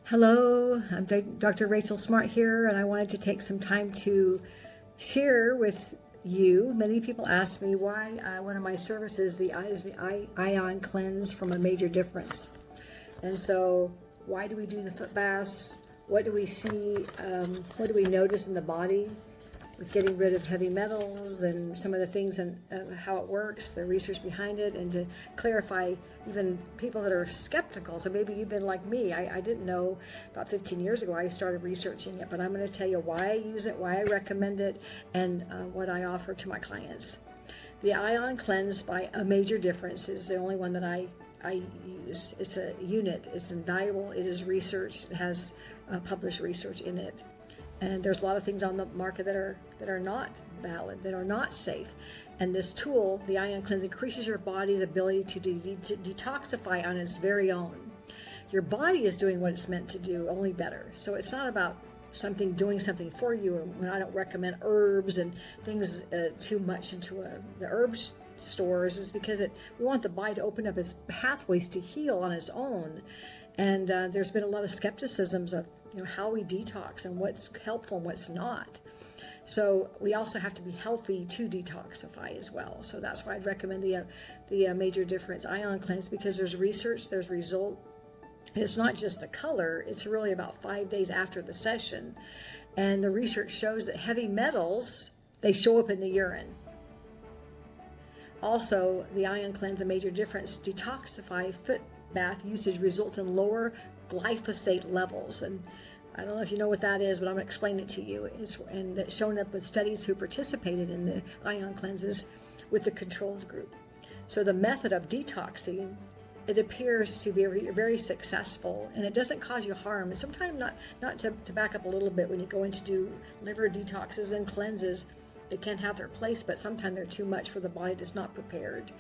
Hello, I'm Dr. Rachel Smartt here, and I wanted to take some time to share with you. Many people ask me why one of my services is the ion cleanse from a major difference. And so, why do we do the foot baths? What do we see? What do we notice in the body with getting rid of heavy metals and some of the things and how it works, the research behind it, and to clarify even people that are skeptical. So maybe you've been like me. I didn't know about 15 years ago. I started researching it, but I'm going to tell you why I use it, why I recommend it, and what I offer to my clients. The Ion Cleanse by a Major Difference is the only one that I use. It's a unit. It's invaluable. It is researched. It has published research in it. And there's a lot of things on the market that are not valid, that are not safe. And this tool, the Ion Cleanse, increases your body's ability to detoxify on its very own. Your body is doing what it's meant to do, only better. So it's not about something doing something for you. And I don't recommend herbs and things too much into the herbs stores, is because we want the body to open up its pathways to heal on its own. And there's been a lot of skepticisms of how we detox and what's helpful and what's not. So we also have to be healthy to detoxify as well. So that's why I'd recommend the Major Difference Ion Cleanse, because there's research, there's result. And it's not just the color, it's really about 5 days after the session. And the research shows that heavy metals, they show up in the urine. Also, the Ion Cleanse, a Major Difference detoxify foot bath usage results in lower glyphosate levels. And I don't know if you know what that is, but I'm going to explain it to you. And that's shown up with studies who participated in the ion cleanses with the controlled group. So the method of detoxing, it appears to be very successful, and it doesn't cause you harm. And sometimes not to back up a little bit, when you go in to do liver detoxes and cleanses, they can have their place, but sometimes they're too much for the body that's not prepared.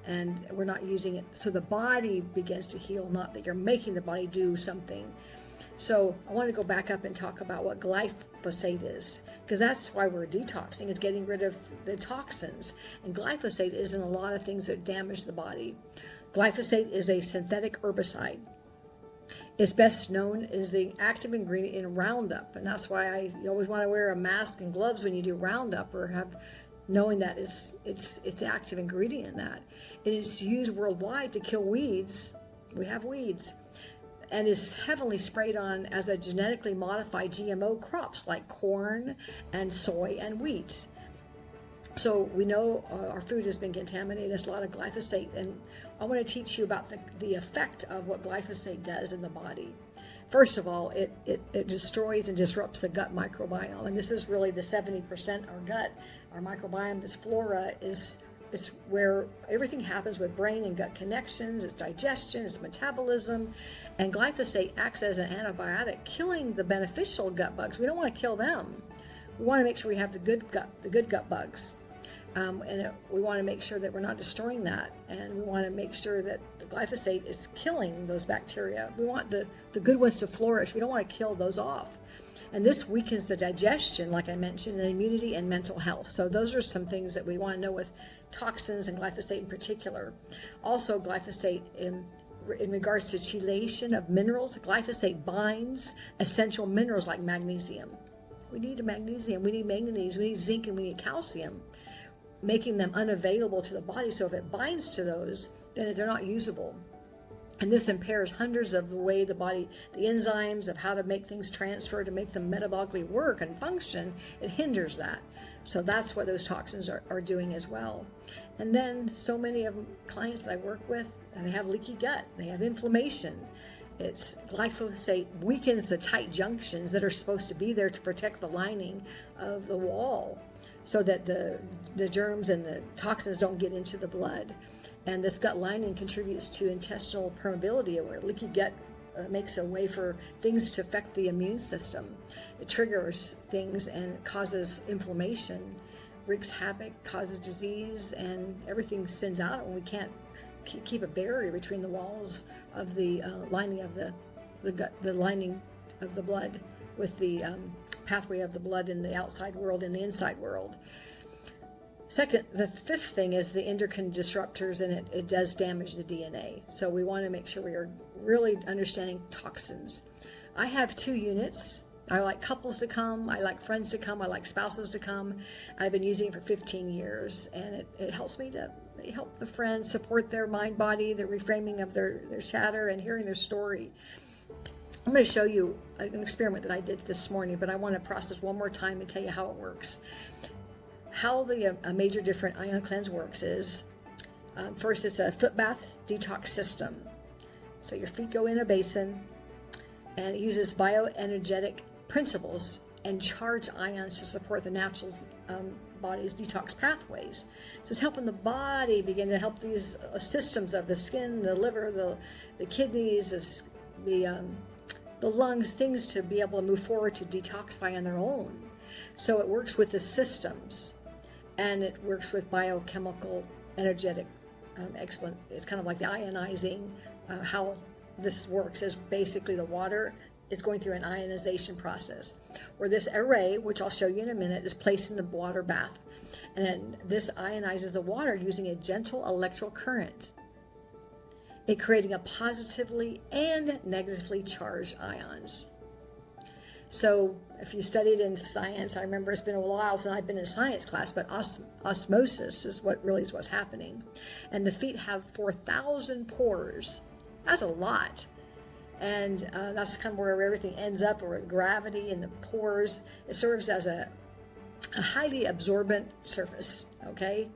And we're not using it. So the body begins to heal, not that you're making the body do something. So I want to go back up and talk about what glyphosate is, because that's why we're detoxing. It's getting rid of the toxins. And glyphosate is in a lot of things that damage the body. Glyphosate is a synthetic herbicide. It's best known as the active ingredient in Roundup. And that's why you always want to wear a mask and gloves when you do Roundup, or knowing that it's the active ingredient in that. It is used worldwide to kill weeds. We have weeds. And is heavily sprayed on as a genetically modified GMO crops like corn and soy and wheat. So we know our food has been contaminated. There's a lot of glyphosate, and I want to teach you about the effect of what glyphosate does in the body. First of all, it destroys and disrupts the gut microbiome, and this is really the 70% our gut, our microbiome, this flora it's where everything happens with brain and gut connections. It's digestion, it's metabolism, and glyphosate acts as an antibiotic, killing the beneficial gut bugs. We don't want to kill them. We want to make sure we have the good gut bugs. We want to make sure that we're not destroying that, and we want to make sure that the glyphosate is killing those bacteria. We want the good ones to flourish. We don't want to kill those off. And this weakens the digestion, like I mentioned, and immunity and mental health. So those are some things that we want to know with toxins and glyphosate in particular. Also, glyphosate in regards to chelation of minerals, glyphosate binds essential minerals like magnesium. We need magnesium, we need manganese, we need zinc, and we need calcium, making them unavailable to the body. So if it binds to those, then they're not usable. And this impairs hundreds of the way the body, the enzymes of how to make things transfer to make them metabolically work and function, it hinders that. So that's what those toxins are doing as well. And then so many of clients that I work with, they have leaky gut, they have inflammation. Glyphosate weakens the tight junctions that are supposed to be there to protect the lining of the wall, so that the germs and the toxins don't get into the blood. And this gut lining contributes to intestinal permeability, where leaky gut makes a way for things to affect the immune system. It triggers things and causes inflammation, wreaks havoc, causes disease, and everything spins out when we can't keep a barrier between the walls of the lining of the gut, the lining of the blood, with the pathway of the blood in the outside world and the inside world. The fifth thing is the endocrine disruptors, and it does damage the DNA. So we want to make sure we are really understanding toxins. I have 2 units. I like couples to come, I like friends to come, I like spouses to come. I've been using it for 15 years, and it helps me to help the friends support their mind, body, the reframing of their shatter, and hearing their story. I'm going to show you an experiment that I did this morning, but I want to process one more time and tell you how it works. How the major different ion cleanse works is, first it's a foot bath detox system. So your feet go in a basin, and it uses bioenergetic principles and charged ions to support the natural body's detox pathways. So it's helping the body begin to help these systems of the skin, the liver, the kidneys, the lungs, things to be able to move forward to detoxify on their own. So it works with the systems, and it works with biochemical, energetic it's kind of like the ionizing. How this works is basically the water is going through an ionization process, where this array, which I'll show you in a minute, is placed in the water bath. And then this ionizes the water using a gentle electrical current, it creating a positively and negatively charged ions. So if you studied in science, I remember it's been a while since I've been in a science class, but osmosis is what's happening. And the feet have 4,000 pores. That's a lot. And that's kind of where everything ends up, or gravity and the pores. It serves as a highly absorbent surface, okay?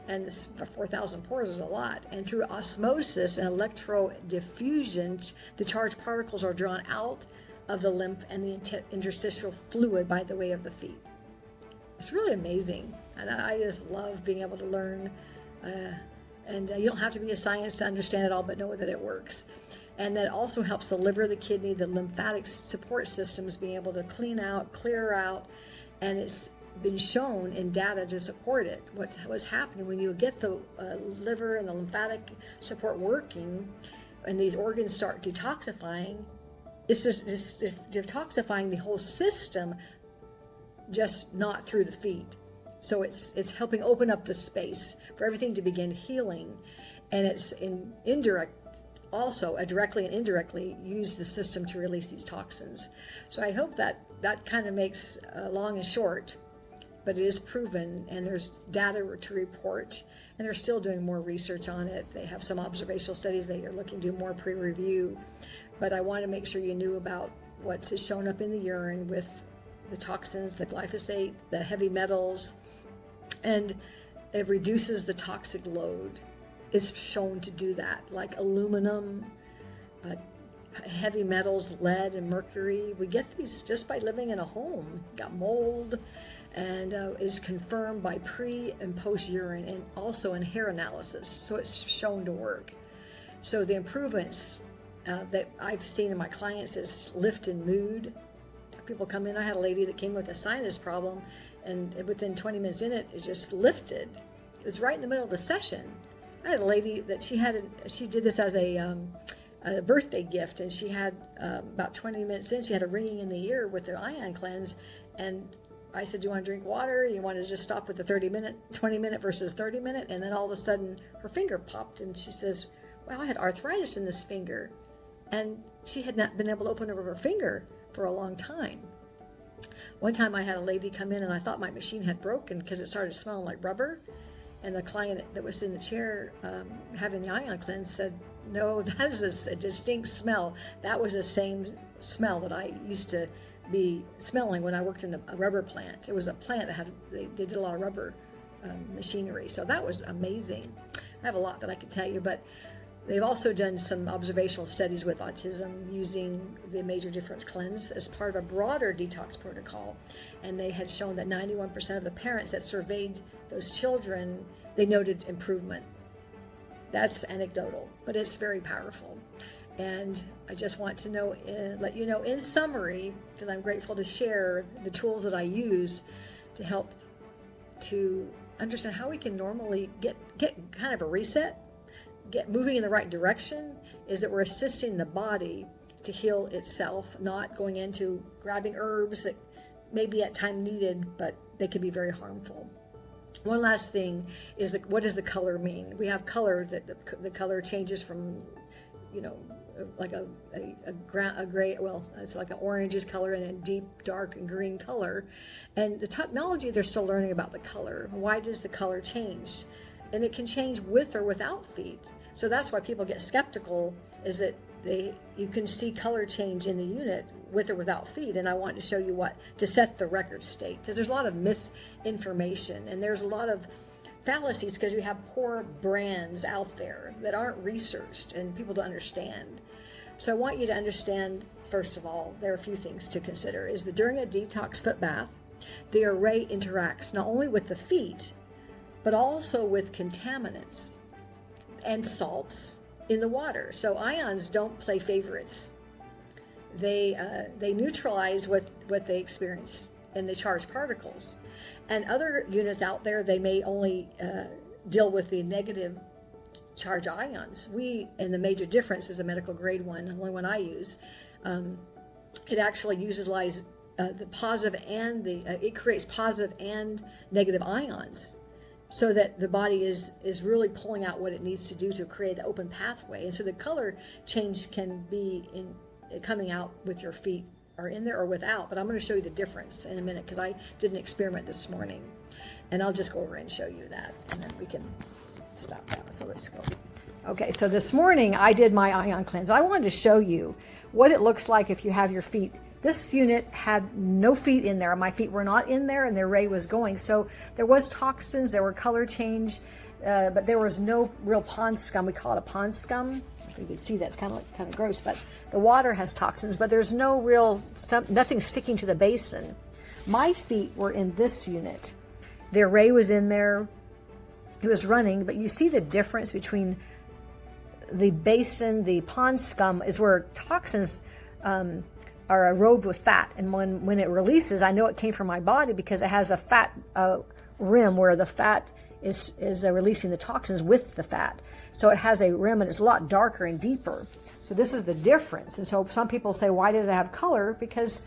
And 4,000 pores is a lot. And through osmosis and electrodiffusion, the charged particles are drawn out of the lymph and the interstitial fluid by the way of the feet. It's really amazing. And I just love being able to learn. And you don't have to be a scientist to understand it all, but know that it works. And that also helps the liver, the kidney, the lymphatic support systems being able to clear out. And it's been shown in data to support it. What's happening when you get the liver and the lymphatic support working, and these organs start detoxifying, it's just detoxifying the whole system, just not through the feet. So it's helping open up the space for everything to begin healing. And it's indirect, also directly and indirectly use the system to release these toxins. So I hope that kind of makes long and short, but it is proven, and there's data to report, and they're still doing more research on it. They have some observational studies they are looking to do more pre-review, but I want to make sure you knew about what's shown up in the urine with the toxins, the glyphosate, the heavy metals, and it reduces the toxic load. It's shown to do that, like aluminum, heavy metals, lead and mercury. We get these just by living in a home. Got mold, and is confirmed by pre and post urine, and also in hair analysis. So it's shown to work. So the improvements that I've seen in my clients is lift in mood. People come in. I had a lady that came with a sinus problem, and within 20 minutes in it just lifted. It was right in the middle of the session. I had a lady that she did this as a birthday gift, and she had about 20 minutes in, she had a ringing in the ear with their ion cleanse, and I said, do you want to drink water? You want to just stop with the 20-minute versus 30-minute? And then all of a sudden her finger popped, and she says, wow, I had arthritis in this finger. And she had not been able to open up her finger for a long time. One time I had a lady come in, and I thought my machine had broken because it started smelling like rubber. And the client that was in the chair having the ion cleanse said, no, that is a distinct smell. That was the same smell that I used to be smelling when I worked in a rubber plant. It was a plant that they did a lot of rubber machinery. So that was amazing. I have a lot that I could tell you, but they've also done some observational studies with autism using the Major Difference Cleanse as part of a broader detox protocol. And they had shown that 91% of the parents that surveyed those children, they noted improvement. That's anecdotal, but it's very powerful. And I just want to let you know in summary that I'm grateful to share the tools that I use to help to understand how we can normally get kind of a reset, get moving in the right direction, is that we're assisting the body to heal itself, not going into grabbing herbs that may be at time needed, but they can be very harmful. One last thing is what does the color mean? We have color, that the color changes from like a gray, well, it's like an orangish color and a deep dark and green color. And the technology, they're still learning about the color. Why does the color change? And it can change with or without feet. So that's why people get skeptical, is that you can see color change in the unit with or without feet. And I want to show you to set the record straight, because there's a lot of misinformation and there's a lot of fallacies, because we have poor brands out there that aren't researched and people don't understand. So I want you to understand, first of all, there are a few things to consider, is that during a detox foot bath, the array interacts not only with the feet, but also with contaminants and salts in the water. So ions don't play favorites. They neutralize what they experience in the charged particles. And other units out there, they may only deal with the negative charge ions. And the major difference is a medical grade one, the only one I use. It actually uses the positive and it creates positive and negative ions, so that the body is really pulling out what it needs to do to create the open pathway. And so the color change can be coming out with your feet or in there or without, but I'm going to show you the difference in a minute, because I did an experiment this morning, and I'll just go over and show you that, and then we can stop that. So let's go. Okay, so this morning I did my ion cleanse. I wanted to show you what it looks like if you have your feet. This unit had no feet in there. My feet were not in there, and the array was going. So there was toxins, there were color change, but there was no real pond scum. We call it a pond scum. If you can see that, it's kind of gross, but the water has toxins, but there's no nothing sticking to the basin. My feet were in this unit. The array was in there. It was running, but you see the difference between the basin, the pond scum is where toxins are aerobed with fat. And when it releases, I know it came from my body because it has a fat rim where the fat is releasing the toxins with the fat. So it has a rim and it's a lot darker and deeper. So this is the difference. And so some people say, why does it have color? Because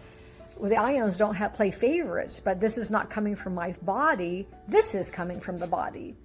the ions don't play favorites, but this is not coming from my body. This is coming from the body.